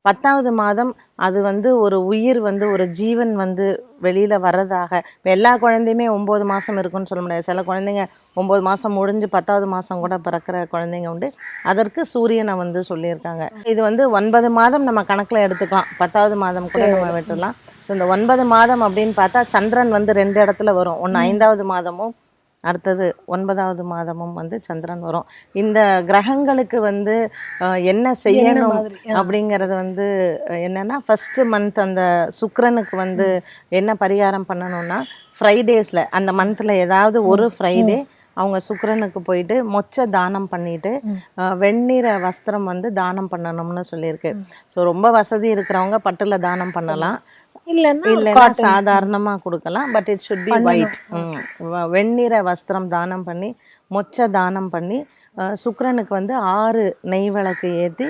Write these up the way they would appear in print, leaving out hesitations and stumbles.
10வது மாதம் அது வந்து ஒரு உயிர் வந்து ஒரு ஜீவன் வந்து வெளியில் வர்றதாக. இப்ப எல்லா குழந்தையுமே 9 மாதம் இருக்குன்னு சொல்ல முடியாது. சில குழந்தைங்க 9 மாதம் முடிஞ்சு 10வது மாதம் கூட பிறக்கிற குழந்தைங்க உண்டு. அதற்கு சூரியனை வந்து சொல்லியிருக்காங்க. இது வந்து 9 மாதம் நம்ம கணக்கில் எடுத்துக்கலாம், 10வது மாதம் கூட நம்ம விட்டுடலாம். ஸோ இந்த 9 மாதம் அப்படின்னு பார்த்தா சந்திரன் வந்து 2 இடத்துல வரும். ஒன்று 5வது மாதமும் அடுத்தது 9வது மாதமும் வந்து சந்திரன் வரும். இந்த கிரகங்களுக்கு வந்து என்ன என்ன செய்யணும் மாதிரி அப்படிங்கிறது வந்து என்னன்னா, ஃபஸ்ட்டு மந்த் அந்த சுக்கிரனுக்கு வந்து என்ன பரிகாரம் பண்ணணும்னா, ஃப்ரைடேஸில் அந்த மந்தில் ஏதாவது ஒரு ஃப்ரைடே அவங்க சுக்கிரனுக்கு போயிட்டு மொச்சை தானம் பண்ணிட்டு வெண்ணிற வஸ்திரம் வந்து தானம் பண்ணணும்னு சொல்லியிருக்கு. ஸோ ரொம்ப வசதி இருக்கிறவங்க பட்டுல தானம் பண்ணலாம், இல்லைன்னா இல்லைன்னா சாதாரணமாக கொடுக்கலாம். But it should be white. வெண்ணிற வஸ்திரம் தானம் பண்ணி மொச்சை தானம் பண்ணி சுக்கிரனுக்கு வந்து 6 நெய் விளக்கு ஏற்றி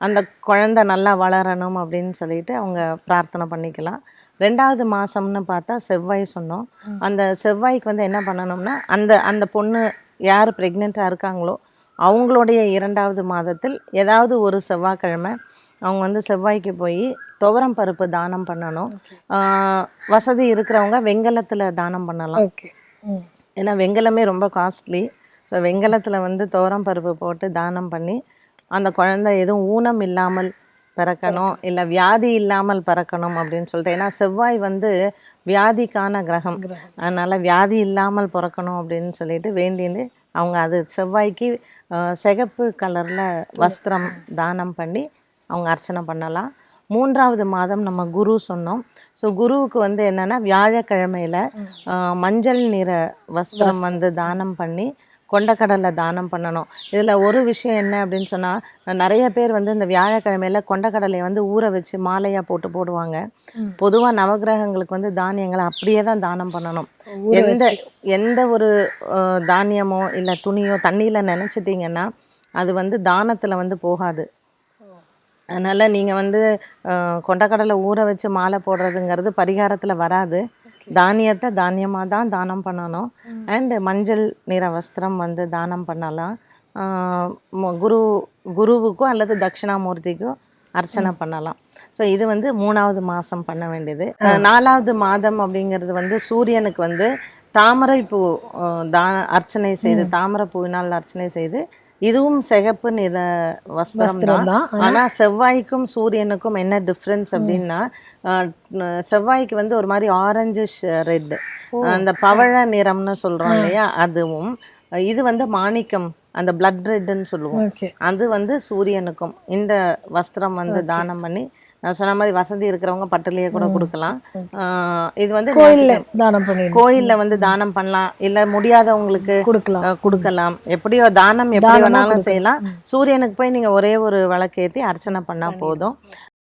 அந்த குழந்தை நல்லா வளரணும் அப்படின்னு சொல்லிட்டு அவங்க பிரார்த்தனை பண்ணிக்கலாம். 2வது மாதம்னு பார்த்தா செவ்வாய் சொன்னோம். அந்த செவ்வாய்க்கு வந்து என்ன பண்ணணும்னா, அந்த அந்த பொண்ணு யார் ப்ரெக்னெண்ட்டாக இருக்காங்களோ அவங்களுடைய 2வது மாதத்தில் ஏதாவது ஒரு செவ்வாய்க்கிழமை அவங்க வந்து செவ்வாய்க்கு போய் துவரம் பருப்பு தானம் பண்ணணும். வசதி இருக்கிறவங்க வெங்கலத்தில் தானம் பண்ணலாம். ஓகே. ஏன்னா வெங்கலமே ரொம்ப காஸ்ட்லி. ஸோ வெங்கலத்தில் வந்து துவரம் பருப்பு போட்டு தானம் பண்ணி அந்த குழந்தை எதுவும் ஊனம் இல்லாமல் பிறக்கணும், இல்லை வியாதி இல்லாமல் பிறக்கணும் அப்படின்னு சொல்லிட்டு. ஏன்னா செவ்வாய் வந்து வியாதிக்கான கிரகம், அதனால் வியாதி இல்லாமல் பிறக்கணும் அப்படின்னு சொல்லிட்டு வேண்டின்னு அவங்க அது செவ்வாய்க்கு சிகப்பு கலரில் வஸ்திரம் தானம் பண்ணி அவங்க அர்ச்சனை பண்ணலாம். 3வது மாதம் நம்ம குரு சொன்னோம். ஸோ குருவுக்கு வந்து என்னென்னா வியாழக்கிழமையில் மஞ்சள் நிற வஸ்திரம் வந்து தானம் பண்ணி கொண்டக்கடலை தானம் பண்ணணும். இதில் ஒரு விஷயம் என்ன அப்படின்னு சொன்னால், நிறைய பேர் வந்து இந்த வியாழக்கிழமையில் கொண்டக்கடலையை வந்து ஊற வச்சு மாலையாக போட்டு போடுவாங்க. பொதுவாக நவகிரகங்களுக்கு வந்து தானியங்களை அப்படியே தான் தானம் பண்ணணும். எந்த ஒரு தானியமோ இல்லை துணியோ தண்ணியில் நினச்சிட்டிங்கன்னா அது வந்து தானத்தில் வந்து போகாது. அதனால் நீங்கள் வந்து கொண்டக்கடலை ஊற வச்சு மாலை போடுறதுங்கிறது பரிகாரத்தில் வராது. தானியத்தை தானியமாக தான் தானம் பண்ணணும். அண்டு மஞ்சள் நிற வஸ்திரம் வந்து தானம் பண்ணலாம். குருவுக்கும் அல்லது தட்சிணாமூர்த்திக்கும் அர்ச்சனை பண்ணலாம். ஸோ இது வந்து 3வது மாதம் பண்ண வேண்டியது. 4வது மாதம் அப்படிங்கிறது வந்து சூரியனுக்கு வந்து தாமரைப்பூ அர்ச்சனை செய்து, தாமரை பூவினால் அர்ச்சனை செய்து, இதுவும் சிகப்பு நிற வஸ்திரம் தான். ஆனால் செவ்வாய்க்கும் சூரியனுக்கும் என்ன டிஃப்ரென்ஸ் அப்படின்னா, செவ்வாய்க்கு வந்து ஒரு மாதிரி ஆரஞ்சு ரெட், அந்த பவழ நிறம்னு சொல்கிறோம் இல்லையா, அதுவும் இது வந்து மாணிக்கம், அந்த பிளட் ரெட்டுன்னு சொல்லுவோம், அது வந்து சூரியனுக்கும். இந்த வஸ்திரம் வந்து தானம் பண்ணி, நான் சொன்ன மாதிரி வசதி இருக்கிறவங்க பட்டுலையே கூட கொடுக்கலாம். இது வந்து கோயிலில் வந்து தானம் பண்ணலாம், இல்லை முடியாதவங்களுக்கு கொடுக்கலாம். எப்படியோ தானம் எப்படி வேணாலும் செய்யலாம். சூரியனுக்கு போய் நீங்கள் ஒரே ஒரு விளக்கேற்றி அர்ச்சனை பண்ணால் போதும்.